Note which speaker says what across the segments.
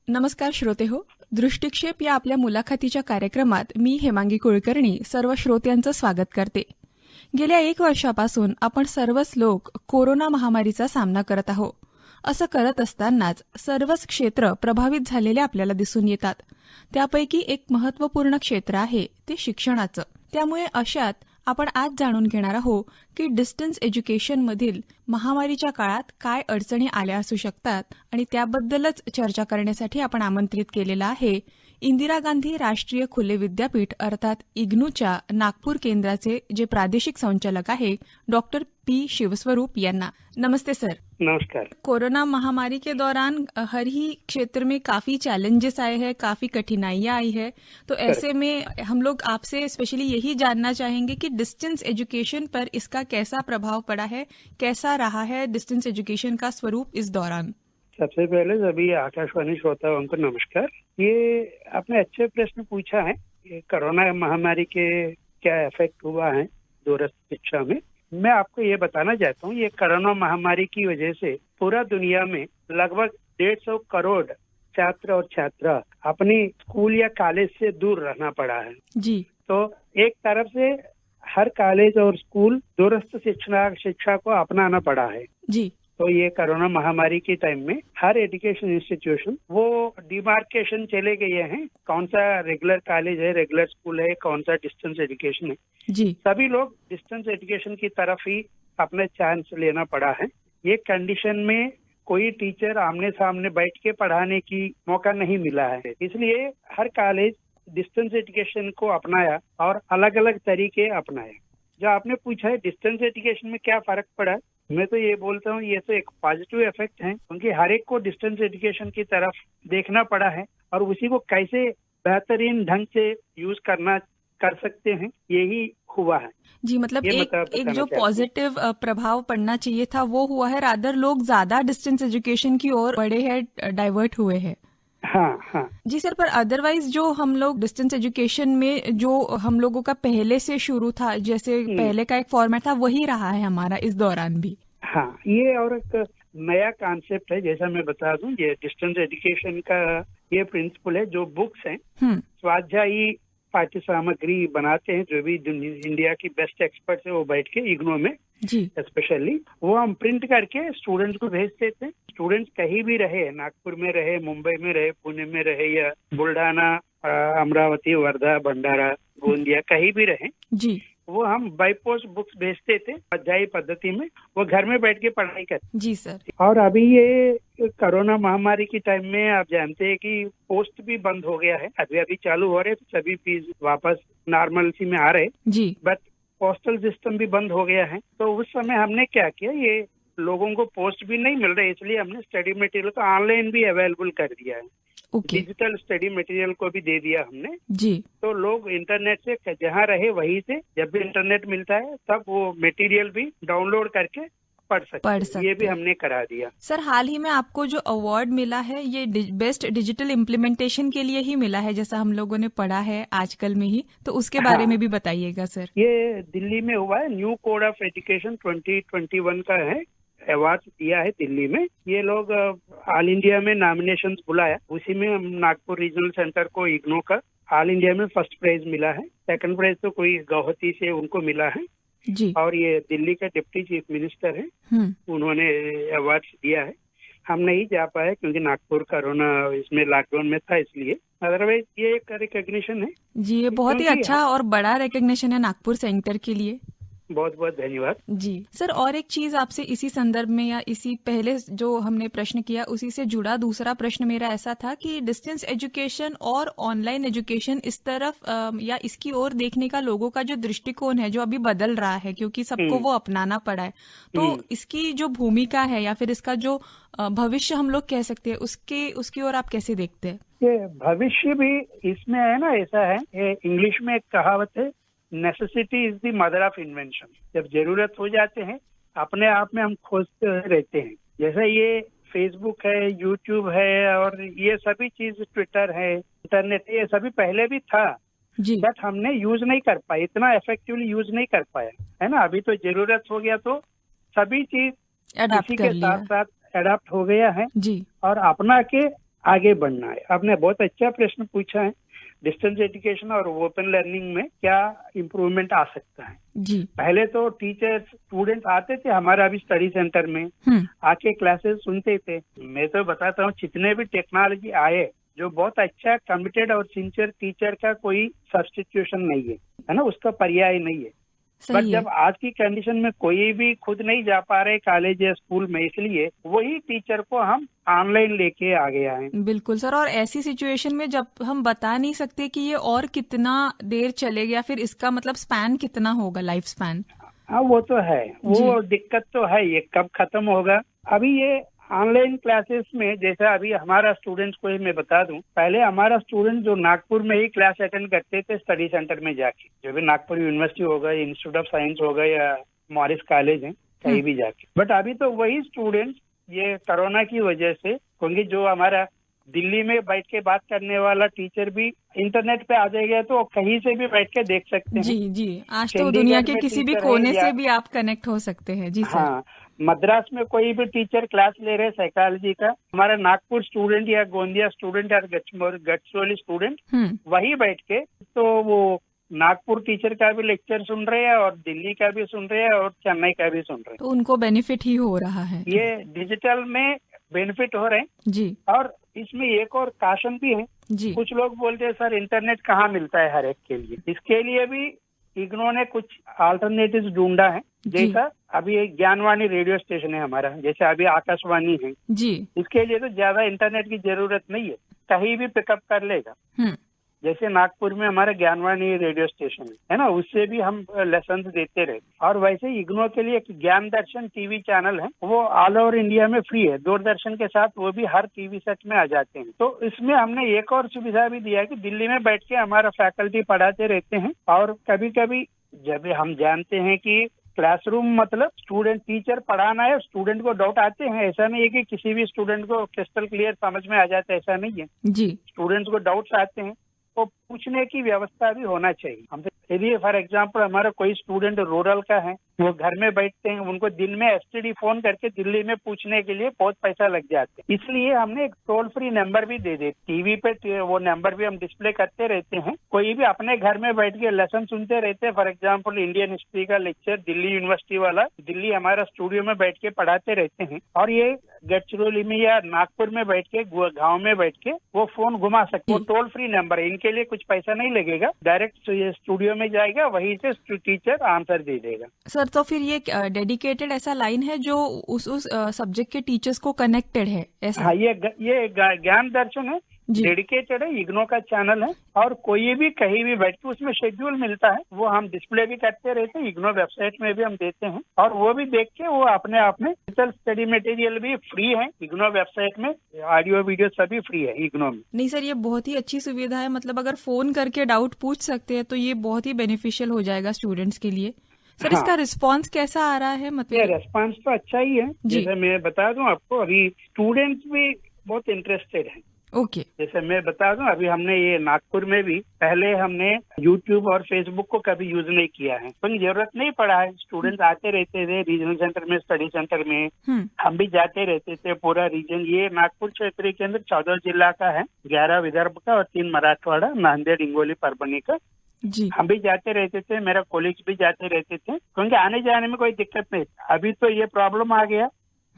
Speaker 1: नमस्कार श्रोते हो, दृष्टिक्षेप या आपल्या मुलाखतीच्या कार्यक्रमात मी हेमांगी कुलकर्णी सर्व श्रोत्यांचं स्वागत करते. गेल्या 1 वर्षापासून आपण सर्वच लोक कोरोना महामारीचा सामना करत आहोत. असं करत असतानाच सर्वच क्षेत्र प्रभावित झालेले आपल्याला दिसून येतात. त्यापैकी एक महत्त्वपूर्ण क्षेत्र आहे ते शिक्षणाचं. त्यामुळे अशात आपण आज जाणून घेणार आहोत की डिस्टन्स एज्युकेशनमधील महामारीच्या काळात काय अडचणी आल्या असू शकतात आणि त्याबद्दलच चर्चा करण्यासाठी आपण आमंत्रित केलेलं आहे इंदिरा गांधी राष्ट्रीय खुले विद्यापीठ अर्थात इग्नूच्या नागपूर केंद्राचे जे प्रादेशिक संचालक आहे डॉक्टर पी शिवस्वरूप यांना. नमस्ते सर.
Speaker 2: नमस्कार.
Speaker 1: कोरोना महामारी के दौरान हर ही क्षेत्र में काफी चैलेंजेस आए हैं, काफी कठिनाइयां आई है. तो ऐसे में हम लोग आपसे स्पेशली यही जानना चाहेंगे कि डिस्टेंस एजुकेशन पर इसका कैसा प्रभाव पड़ा है, कैसा रहा है डिस्टेंस एजुकेशन का स्वरूप इस दौरान.
Speaker 2: सबसे पहले सभी आकाशवाणी श्रोताओं को नमस्कार. ये आपने अच्छे प्रश्न पूछा है. ये कोरोना महामारी के क्या इफेक्ट हुआ है दूरस्थ शिक्षा में. मैं आपको ये बताना चाहता हूँ, ये कोरोना महामारी की वजह से पूरा दुनिया में लगभग 150 करोड़ छात्र और छात्रा अपनी स्कूल या कॉलेज से दूर रहना पड़ा है
Speaker 1: जी.
Speaker 2: तो एक तरफ से हर कॉलेज और स्कूल दूरस्थ शिक्षा को अपनाना पड़ा है
Speaker 1: जी.
Speaker 2: तो ये कोरोना महामारी के टाइम में हर एजुकेशन इंस्टीट्यूशन वो डिमार्केशन चले गए हैं. कौन सा रेगुलर कॉलेज है, रेगुलर स्कूल है, कौन सा डिस्टेंस एजुकेशन है.
Speaker 1: जी.
Speaker 2: सभी लोग डिस्टेंस एजुकेशन की तरफ ही अपने चांस लेना पड़ा है. ये कंडीशन में कोई टीचर आमने सामने बैठ के पढ़ाने की मौका नहीं मिला है. इसलिए हर कॉलेज डिस्टेंस एजुकेशन को अपनाया और अलग अलग तरीके अपनाए. जो आपने पूछा है डिस्टेंस एजुकेशन में क्या फर्क पड़ा है, मैं तो ये बोलता हूँ ये तो एक पॉजिटिव इफेक्ट है, क्योंकि हर एक को डिस्टेंस एजुकेशन की तरफ देखना पड़ा है और उसी को कैसे बेहतरीन ढंग से यूज कर सकते हैं यही हुआ है.
Speaker 1: जी, मतलब एक जो पॉजिटिव प्रभाव पड़ना चाहिए था वो हुआ है. रादर लोग ज्यादा डिस्टेंस एजुकेशन की ओर बढ़े हैं, डाइवर्ट हुए हैं.
Speaker 2: हाँ
Speaker 1: जी सर. पर अदरवाइज जो हम लोग डिस्टेंस एजुकेशन में जो हम लोगों का पहले से शुरू था, जैसे पहले का एक फॉर्मेट था, वही रहा है हमारा इस दौरान भी.
Speaker 2: हाँ, ये और एक नया कॉन्सेप्ट है. जैसा मैं बता दूं, ये डिस्टेंस एजुकेशन का ये प्रिंसिपल है. जो बुक्स हैं स्वाध्यायी पाठ्य सामग्री बनाते हैं, जो भी इंडिया की बेस्ट एक्सपर्ट्स है वो बैठ के इग्नू में स्पेशली वो हम प्रिंट करके स्टूडेंट्स को भेज देते हैं. स्टूडेंट्स कहीं भी रहे, नागपुर में रहे, मुंबई में रहे, पुणे में रहे या बुल्ढाना, अमरावती, वर्धा, भंडारा, गोंदिया, कहीं भी रहे
Speaker 1: जी,
Speaker 2: वो हम बाई पोस्ट बुक्स भेजते थे अध्यायी पद्धति में. वो घर में बैठ के पढ़ाई करते.
Speaker 1: जी सर.
Speaker 2: और अभी ये कोरोना महामारी के टाइम में आप जानते हैं कि पोस्ट भी बंद हो गया है. अभी चालू हो रहे तो सभी फीस वापस नॉर्मलसी में आ रहे
Speaker 1: जी.
Speaker 2: बट पोस्टल सिस्टम भी बंद हो गया है. तो उस समय हमने क्या किया, ये लोगों को पोस्ट भी नहीं मिल रहे, इसलिए हमने स्टडी मटेरियल को ऑनलाइन भी अवेलेबल कर दिया है. डिजिटल स्टडी मटेरियल को भी दे दिया हमने
Speaker 1: जी.
Speaker 2: तो लोग इंटरनेट से जहाँ रहे वहीं से जब भी इंटरनेट मिलता है तब वो मटेरियल भी डाउनलोड करके पढ़ सकते. ये भी हमने करा दिया.
Speaker 1: सर, हाल ही में आपको जो अवार्ड मिला है ये बेस्ट डिजिटल इम्प्लीमेंटेशन के लिए ही मिला है, जैसा हम लोगों ने पढ़ा है आजकल में ही, तो उसके बारे में भी बताइएगा सर.
Speaker 2: ये दिल्ली में हुआ है. न्यू कोड ऑफ एजुकेशन 2021 का है. अवार्ड दिया है दिल्ली में. ये लोग ऑल इंडिया में नॉमिनेशंस बुलाया, उसी में हम नागपुर रीजनल सेंटर को इग्नू का ऑल इंडिया में फर्स्ट प्राइज मिला है. सेकंड प्राइज तो कोई गौहती से उनको मिला है
Speaker 1: जी.
Speaker 2: और ये दिल्ली का डिप्टी चीफ मिनिस्टर है, उन्होंने अवार्ड दिया है. हम नहीं जा पाए क्योंकि नागपुर कोरोना इसमें लॉकडाउन में था, इसलिए. अदरवाइज ये एक रिकॉग्निशन है
Speaker 1: जी. ये बहुत ही अच्छा और बड़ा रिकॉग्निशन है नागपुर सेंटर के लिए.
Speaker 2: बहुत बहुत धन्यवाद
Speaker 1: जी सर। और एक चीज आपसे इसी संदर्भ में या इसी पहले जो हमने प्रश्न किया उसी से जुड़ा दूसरा प्रश्न मेरा ऐसा था कि डिस्टेंस एजुकेशन और ऑनलाइन एजुकेशन इस तरफ या इसकी ओर देखने का लोगों का जो दृष्टिकोण है जो अभी बदल रहा है क्योंकि सबको वो अपनाना पड़ा है, तो इसकी जो भूमिका है या फिर इसका जो भविष्य हम लोग कह सकते हैं उसकी ओर आप कैसे देखते हैं?
Speaker 2: ये भविष्य भी इसमें है ना, ऐसा है, ये इंग्लिश में एक कहावत है, necessity is the mother of invention. जब जरूरत हो जाते हैं अपने आप में हम खोजते रहते हैं। जैसे ये फेसबुक है, यूट्यूब है और ये सभी चीज, ट्विटर है, इंटरनेट, ये सभी पहले भी था,
Speaker 1: जी
Speaker 2: बट हमने यूज नहीं कर पाए, इतना इफेक्टिवली यूज नहीं कर पाया, है ना। अभी तो जरूरत हो गया तो सभी चीज
Speaker 1: अडाप्ट
Speaker 2: इसी
Speaker 1: कर
Speaker 2: के
Speaker 1: लिया।
Speaker 2: साथ साथ अडाप्ट हो गया है
Speaker 1: जी
Speaker 2: और अपना के आगे बढ़ना है। आपने बहुत अच्छा प्रश्न पूछा है, डिस्टेंस एजुकेशन और ओपन लर्निंग में क्या इम्प्रूवमेंट आ सकता है।
Speaker 1: जी
Speaker 2: पहले तो टीचर्स स्टूडेंट्स आते थे हमारा भी स्टडी सेंटर में, आके क्लासेस सुनते थे। मैं तो बताता हूँ जितने भी टेक्नोलॉजी आए, जो बहुत अच्छा कमिटेड और सिंसियर टीचर का कोई सब्स्टिट्यूशन नहीं है ना, उसका पर्याय नहीं है। बट
Speaker 1: सही है।
Speaker 2: जब आज की कंडीशन में कोई भी खुद नहीं जा पा रहे कॉलेज या स्कूल में, इसलिए वही टीचर को हम ऑनलाइन लेके आ गया है।
Speaker 1: बिल्कुल सर, और ऐसी सिचुएशन में जब हम बता नहीं सकते कि ये और कितना देर चलेगा या फिर इसका मतलब स्पैन कितना होगा, लाइफ स्पैन।
Speaker 2: हाँ वो तो है,
Speaker 1: जी
Speaker 2: वो दिक्कत तो है, ये कब खत्म होगा। अभी ये ऑनलाइन क्लासेस में जैसे अभी हमारा स्टूडेंट्स को ही मैं बता दूं, पहले हमारा स्टूडेंट जो नागपुर में ही क्लास अटेंड करते थे स्टडी सेंटर में जाके, जो भी नागपुर यूनिवर्सिटी होगा, इंस्टीट्यूट ऑफ साइंस होगा या मॉरिस कॉलेज है, कहीं भी जाके। बट अभी तो वही स्टूडेंट्स ये कोरोना की वजह से, क्योंकि जो हमारा दिल्ली में बैठ के बात करने वाला टीचर भी इंटरनेट पे आ जाएगा तो कहीं से भी बैठ के देख सकते हैं।
Speaker 1: जी जी, आज तो
Speaker 2: चंडीगढ़
Speaker 1: दुनिया के
Speaker 2: में
Speaker 1: किसी भी
Speaker 2: टीचर
Speaker 1: कोने
Speaker 2: है या
Speaker 1: से भी आप कनेक्ट हो सकते हैं। जी सर।
Speaker 2: हाँ, मद्रास में कोई भी टीचर क्लास ले रहे साइकोलॉजी का, हमारा नागपुर स्टूडेंट या गोंदिया स्टूडेंट या गढ़चिरौली स्टूडेंट वही बैठ के, तो वो नागपुर टीचर का भी लेक्चर सुन रहे हैं और दिल्ली का भी सुन रहे हैं और चेन्नई का भी सुन रहे
Speaker 1: तो उनको बेनिफिट ही हो रहा है।
Speaker 2: हैं। ये डिजिटल में बेनिफिट हो रहे हैं।
Speaker 1: जी
Speaker 2: और इसमें एक और काशन भी है,
Speaker 1: जी
Speaker 2: कुछ लोग बोलते हैं सर इंटरनेट कहाँ मिलता है हर एक के लिए। इसके लिए भी इग्नो ने कुछ अल्टरनेटिव ढूंढा है। जैसा अभी एक ज्ञानवाणी रेडियो स्टेशन है हमारा, जैसे अभी आकाशवाणी है
Speaker 1: जी।
Speaker 2: इसके लिए तो ज्यादा इंटरनेट की जरूरत नहीं है, कहीं भी पिकअप कर लेगा। जैसे नागपुर में हमारा ज्ञानवाणी रेडियो स्टेशन है ना, उससे भी हम लेसन देते रहे। और वैसे इग्नो के लिए एक ज्ञान दर्शन टीवी चैनल है, वो ऑल ओवर इंडिया में फ्री है, दूरदर्शन के साथ वो भी हर टीवी सेट में आ जाते हैं। तो इसमें हमने एक और सुविधा भी दिया है कि दिल्ली में बैठ के हमारा फैकल्टी पढ़ाते रहते हैं। और कभी कभी जब हम जानते हैं कि क्लासरूम मतलब स्टूडेंट टीचर पढ़ाना है, स्टूडेंट को डाउट आते हैं, ऐसा नहीं है कि किसी भी स्टूडेंट को क्रिस्टल क्लियर समझ में आ जाता है, ऐसा नहीं है
Speaker 1: जी।
Speaker 2: स्टूडेंट्स को डाउट्स आते हैं, तो पूछने की व्यवस्था भी होना चाहिए। हम यदि फॉर एग्जांपल हमारा कोई स्टूडेंट रूरल का है, वो घर में बैठते हैं, उनको दिन में एसटीडी फोन करके दिल्ली में पूछने के लिए बहुत पैसा लग जाते हैं। इसलिए हमने एक टोल फ्री नंबर भी दे दे, टीवी पे वो नंबर भी हम डिस्प्ले करते रहते हैं। कोई भी अपने घर में बैठ के लेसन सुनते रहते हैं, फॉर एग्जाम्पल इंडियन हिस्ट्री का लेक्चर दिल्ली यूनिवर्सिटी वाला दिल्ली हमारा स्टूडियो में बैठ के पढ़ाते रहते हैं। और ये गढ़चिरौली में या नागपुर में बैठ के, गाँव में बैठ के वो फोन घुमा सकते। वो टोल फ्री नंबर है, इनके लिए कुछ पैसा नहीं लगेगा, डायरेक्ट स्टूडियो में जाएगा, वहीं से टीचर आंसर दे देगा।
Speaker 1: सर तो फिर ये डेडिकेटेड ऐसा लाइन है जो उस सब्जेक्ट के टीचर्स को कनेक्टेड है ऐसा?
Speaker 2: हाँ, ये ज्ञान दर्शन है, डेडिकेटेड है, इग्नो का चैनल है। और कोई भी कहीं भी बैठ के उसमें शेड्यूल मिलता है, वो हम डिस्प्ले भी करते रहते हैं, इग्नो वेबसाइट में भी हम देते हैं। और वो भी देख के वो अपने आप में डिजिटल स्टडी मटेरियल भी फ्री है इग्नो वेबसाइट में, ऑडियो वीडियो सभी फ्री है इग्नो में।
Speaker 1: नहीं सर, ये बहुत ही अच्छी सुविधा है, मतलब अगर फोन करके डाउट पूछ सकते हैं तो ये बहुत ही बेनिफिशियल हो जाएगा स्टूडेंट्स के लिए। सर इसका रिस्पांस कैसा आ रहा है? मतलब
Speaker 2: रिस्पांस तो अच्छा ही है, जैसे मैं बता दूं आपको, अभी स्टूडेंट्स भी बहुत इंटरेस्टेड हैं।
Speaker 1: ओके।
Speaker 2: जैसे मैं बता दूं, अभी हमने ये नागपुर में भी पहले हमने यूट्यूब और फेसबुक को कभी यूज नहीं किया है, तो जरूरत नहीं पड़ा है। स्टूडेंट्स आते रहते थे रीजनल सेंटर में, स्टडी सेंटर में हम भी जाते रहते थे। पूरा रीजन ये नागपुर क्षेत्र के अंदर 14 जिला का है, 11 विदर्भ का और 3 मराठवाड़ा, नांदेड़, हिंगोली, परभनी का।
Speaker 1: जी।
Speaker 2: हम भी जाते रहते थे, मेरा कॉलेज भी जाते रहते थे, क्योंकि आने जाने में कोई दिक्कत नहीं। अभी तो ये प्रॉब्लम आ गया,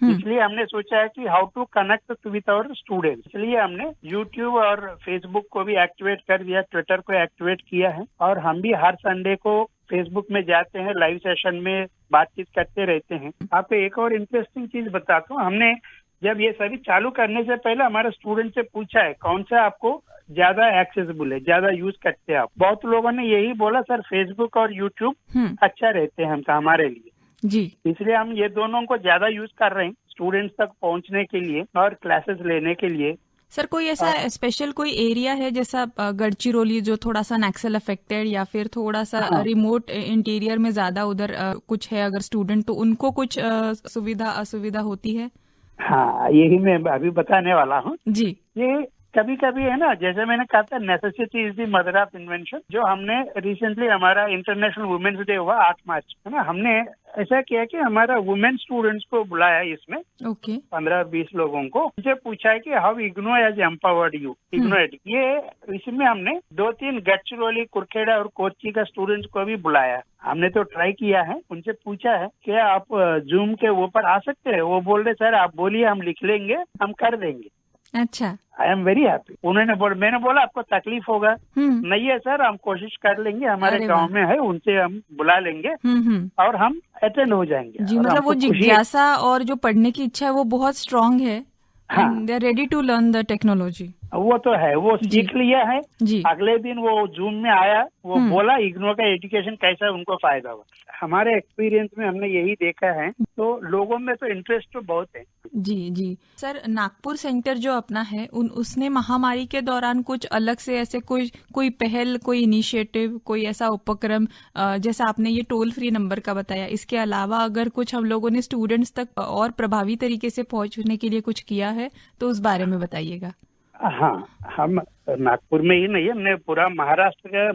Speaker 2: इसलिए हमने सोचा है कि how to connect with our students, इसलिए हमने यूट्यूब और फेसबुक को भी एक्टिवेट कर दिया, ट्विटर को एक्टिवेट किया है। और हम भी हर संडे को फेसबुक में जाते हैं, लाइव सेशन में बातचीत करते रहते हैं। आपको एक और इंटरेस्टिंग चीज बताता हूँ, हमने जब ये सभी चालू करने से पहले हमारे स्टूडेंट से पूछा है कौन सा आपको ज्यादा एक्सेसिबल है, ज्यादा यूज करते हैं आप। बहुत लोगों ने यही बोला सर फेसबुक और यूट्यूब अच्छा रहते हैं हमका हमारे लिए
Speaker 1: जी।
Speaker 2: इसलिए हम ये दोनों को ज्यादा यूज कर रहे हैं स्टूडेंट्स तक पहुंचने के लिए और क्लासेस लेने के लिए।
Speaker 1: सर कोई ऐसा स्पेशल कोई एरिया है जैसा गढ़चिरौली जो थोड़ा सा नक्सल अफेक्टेड या फिर थोड़ा सा रिमोट इंटीरियर में ज्यादा उधर कुछ है अगर स्टूडेंट, तो उनको कुछ सुविधा असुविधा होती है?
Speaker 2: हाँ, यही मैं अभी बताने वाला हूँ
Speaker 1: जी।
Speaker 2: ये कभी कभी है ना, जैसे मैंने कहा था necessity is the mother of invention. जो हमने रिसेंटली हमारा इंटरनेशनल वुमेन्स डे हुआ 8 मार्च, है ना, हमने ऐसा किया कि हमारा वुमेन स्टूडेंट्स को बुलाया इसमें,
Speaker 1: ओके
Speaker 2: 15-20 लोगों को। उनसे पूछा है कि how IGNOU has empowered you, IGNOU ये इसमें हमने 2-3 गडचिरोली, कुरखेड़ा और कोच्चि का स्टूडेंट्स को भी बुलाया। हमने तो ट्राई किया है, उनसे पूछा है कि आप जूम के ऊपर आ सकते हैं। वो बोल रहे सर आप बोलिए, हम लिख लेंगे, हम कर देंगे।
Speaker 1: अच्छा।
Speaker 2: I am very happy. मैंने बोला आपको तकलीफ होगा? नहीं है सर, हम कोशिश कर लेंगे, हमारे गांव में है, उनसे हम बुला लेंगे और हम अटेंड हो जाएंगे।
Speaker 1: जी, मतलब वो जिज्ञासा और जो पढ़ने की इच्छा है वो बहुत स्ट्रांग है। They are ready to learn the technology.
Speaker 2: वो तो है, वो सीख लिया है
Speaker 1: जी।
Speaker 2: अगले दिन वो जूम में आया, वो बोला इग्नो का एजुकेशन कैसा उनको फायदा हुआ। हमारे एक्सपीरियंस में हमने यही देखा है, तो लोगों में तो इंटरेस्ट तो बहुत है। जी
Speaker 1: जी सर, नागपुर सेंटर जो अपना है उसने महामारी के दौरान कुछ अलग से ऐसे कोई पहल, कोई इनिशिएटिव, कोई ऐसा उपक्रम, जैसा आपने ये टोल फ्री नंबर का बताया, इसके अलावा अगर कुछ हम लोगों ने स्टूडेंट्स तक और प्रभावी तरीके से पहुंचने के लिए कुछ किया है तो उस बारे में बताइएगा।
Speaker 2: हाँ, हम नागपुर में ही नहीं है, हमने पूरा महाराष्ट्र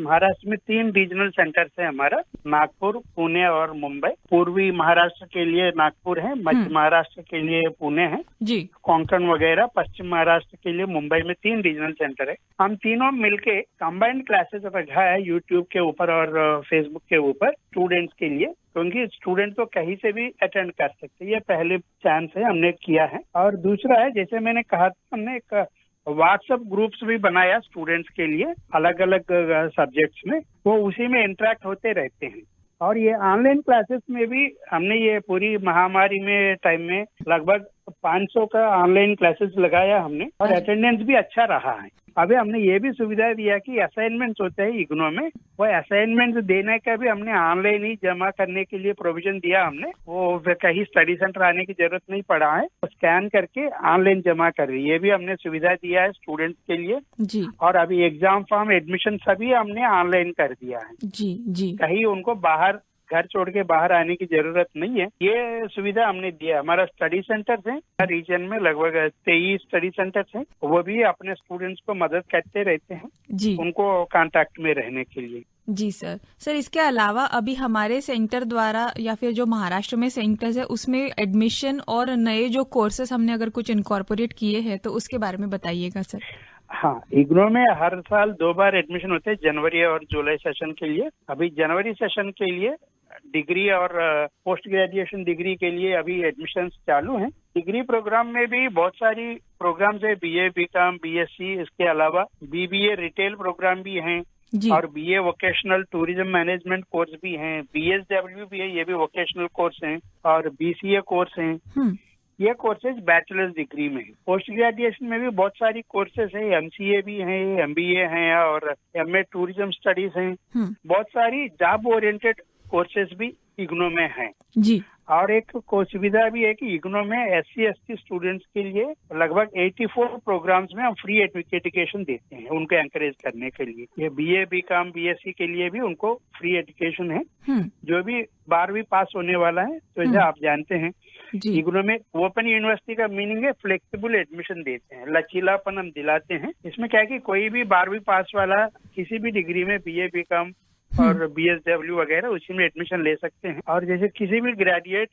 Speaker 2: में 3 रीजनल सेंटर्स है हमारा, नागपुर, पुणे और मुंबई। पूर्वी महाराष्ट्र के लिए नागपुर है, मध्य महाराष्ट्र के लिए पुणे है जी, कोंकण वगैरह, पश्चिम महाराष्ट्र के लिए मुंबई में 3 रीजनल सेंटर है। हम तीनों मिलके कंबाइंड क्लासेस रखा है यूट्यूब के ऊपर और फेसबुक के ऊपर स्टूडेंट्स के लिए, क्योंकि स्टूडेंट तो कहीं से भी अटेंड कर सकते। ये पहले चांस है, हमने किया है। और दूसरा है, जैसे मैंने कहा, हमने एक व्हाट्सएप ग्रुप्स भी बनाया स्टूडेंट्स के लिए अलग अलग सब्जेक्ट्स में, वो उसी में इंटरेक्ट होते रहते हैं। और ये ऑनलाइन क्लासेस में भी हमने ये पूरी महामारी में टाइम में लगभग 500 का ऑनलाइन क्लासेस लगाया हमने, और अटेंडेंस भी अच्छा रहा है। अभी हमने ये भी सुविधा दिया कि असाइनमेंट्स होते हैं इग्नो में, वो असाइनमेंट्स देने का भी हमने ऑनलाइन ही जमा करने के लिए प्रोविजन दिया हमने। वो कहीं स्टडी सेंटर आने की जरूरत नहीं पड़ा है, स्कैन करके ऑनलाइन जमा कर रही है, ये भी हमने सुविधा दिया है स्टूडेंट्स के लिए जी। और अभी एग्जाम फॉर्म, एडमिशन सभी हमने ऑनलाइन कर दिया है जी जी, कहीं उनको बाहर घर छोड़ के बाहर आने की जरूरत नहीं है, ये सुविधा हमने दिया। हमारा स्टडी सेंटर्स हैं रीजन में, लगभग 23 स्टडी सेंटर्स हैं, वो भी अपने स्टूडेंट्स को मदद करते रहते हैं जी, उनको कांटेक्ट में रहने के लिए।
Speaker 1: जी सर, इसके अलावा अभी हमारे सेंटर द्वारा या फिर जो महाराष्ट्र में सेंटर्स है उसमें एडमिशन और नए जो कोर्सेस हमने अगर कुछ इनकॉर्पोरेट किए हैं तो उसके बारे में बताइएगा सर।
Speaker 2: हाँ, इग्नो में हर साल 2 बार एडमिशन होते हैं, जनवरी और जुलाई सेशन के लिए। अभी जनवरी सेशन के लिए डिग्री और पोस्ट ग्रेजुएशन डिग्री के लिए अभी एडमिशन्स चालू हैं। डिग्री प्रोग्राम में भी बहुत सारी प्रोग्राम्स है, बीए, बीकॉम, बीएससी, इसके अलावा बीबीए रिटेल प्रोग्राम भी हैं और BA vocational tourism management course भी हैं, बीएसडब्ल्यू भी है, ये भी वोकेशनल कोर्स हैं, और बीसीए कोर्स हैं। ये कोर्सेज बैचलर्स डिग्री में है। पोस्ट ग्रेजुएशन में भी बहुत सारी कोर्सेज हैं, एमसीए भी हैं, एमबीए हैं और एमए टूरिज्म स्टडीज हैं। बहुत सारी जॉब ओरिएंटेड कोर्सेज भी इग्नो में हैं जी। और एक सुविधा भी है कि इग्नो में SC/ST स्टूडेंट्स के लिए लगभग 84 प्रोग्राम्स में हम फ्री एजुकेशन देते हैं, उनको एंकरेज करने के लिए। ये बीए, बीकॉम, बीएससी के लिए भी उनको फ्री एजुकेशन है। जो भी 12वीं पास होने वाला है, तो जैसे आप जानते हैं इग्नो में ओपन यूनिवर्सिटी का मीनिंग है फ्लेक्सिबल एडमिशन देते हैं, लचीलापन हम दिलाते हैं। इसमें क्या है कि कोई भी 12वीं पास वाला किसी भी डिग्री में बीए, बीकॉम और बीएसडब्ल्यू वगैरह उसी में एडमिशन ले सकते हैं। और जैसे किसी भी ग्रेजुएट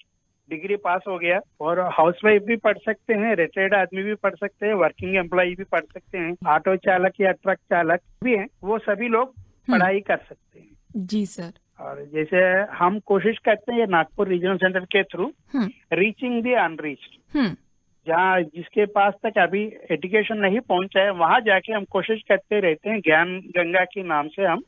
Speaker 2: डिग्री पास हो गया और हाउसवाइफ भी पढ़ सकते हैं, रिटायर्ड आदमी भी पढ़ सकते हैं, वर्किंग एम्प्लॉय भी पढ़ सकते हैं, ऑटो चालक या ट्रक चालक भी हैं, वो सभी लोग पढ़ाई कर सकते हैं जी सर। और जैसे हम कोशिश करते हैं नागपुर रीजनल सेंटर के थ्रू रीचिंग द अनरीच्ड, जहाँ जिसके पास तक अभी एजुकेशन नहीं पहुंचा है वहाँ जाके हम कोशिश करते रहते हैं। ज्ञान गंगा के नाम से हम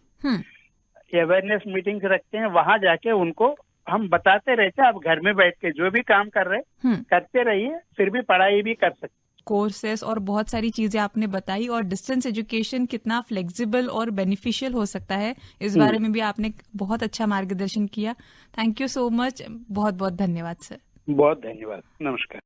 Speaker 2: अवेयरनेस मीटिंग्स रखते हैं, वहाँ जाके उनको हम बताते रहते हैं आप घर में बैठ के जो भी काम कर रहे करते रहिए, फिर भी पढ़ाई भी कर सकते।
Speaker 1: कोर्सेस और बहुत सारी चीजें आपने बताई, और डिस्टेंस एजुकेशन कितना फ्लेक्सिबल और बेनिफिशियल हो सकता है इस बारे में भी आपने बहुत अच्छा मार्गदर्शन किया। थैंक यू सो मच, बहुत बहुत धन्यवाद सर।
Speaker 2: बहुत धन्यवाद, नमस्कार।